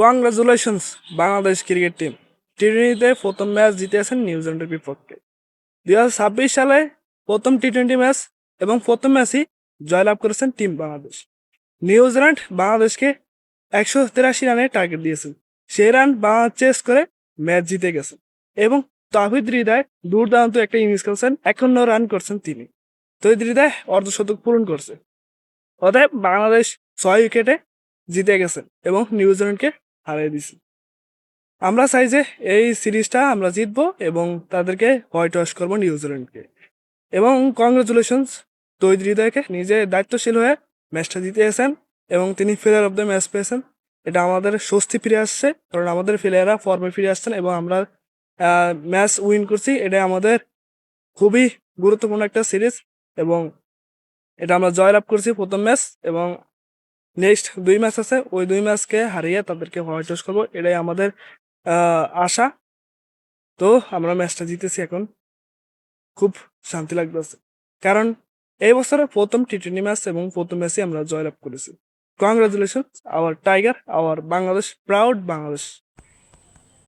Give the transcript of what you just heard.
Congratulations Bangladesh cricket team. টি-টোয়েন্টিতে প্রথম match জিতেছেন নিউজিল্যান্ডের বিপক্ষে। 2026 সালে প্রথম টি-টোয়েন্টি ম্যাচ এবং প্রথম ম্যাচই জয়লাভ করেছেন টিম বাংলাদেশ। নিউজিল্যান্ড বাংলাদেশকে 183 রানের টার্গেট দিয়েছেন। সেই রান বাংলাদেশ চেস করে ম্যাচ জিতে গেছেন এবং তাহিদ হৃদয় দুর্দান্ত একটা ইনিংস খেলছেন, 51 রান করছেন তিনি। তহিদ হৃদয় অর্ধশতক পূরণ করছে। অতএব বাংলাদেশ 6 উইকেটে জিতে গেছে এবং নিউজিল্যান্ডকে হারিয়ে দিছে। আমরা চাই যে এই সিরিজটা আমরা জিতবো এবং তাদেরকে হোয়াইট ওয়াশ করবো নিউজিল্যান্ডকে। এবং কংগ্রেচুলেশনস তহিদ হৃদয়কে, নিজে দায়িত্বশীল হয়ে ম্যাচটা জিতিয়েছেন এবং তিনি প্লেয়ার অফ দ্য ম্যাচ পেয়েছেন। এটা আমাদের স্বস্তি ফিরে আসছে, কারণ আমাদের প্লেয়াররা ফর্মে ফিরে আসছেন এবং আমরা ম্যাচ উইন করছি। এটা আমাদের খুবই গুরুত্বপূর্ণ একটা সিরিজ এবং এটা আমরা জয়লাভ করছি প্রথম ম্যাচ, এবং নেক্সট 2 ম্যাচ আছে, ওই 2 ম্যাচকে হারিয়ে তাদেরকে হোয়াইট ওয়াশ করবো, এটাই আমাদের আশা। তো আমরা ম্যাচটা জিতেছি, এখন খুব শান্তি লাগতেছে, কারণ এই বছরের প্রথম টি-টোয়েন্টি ম্যাচ এবং প্রথম ম্যাচে আমরা জয়লাভ করেছি। Congratulation our tiger, our Bangladesh, proud Bangladesh.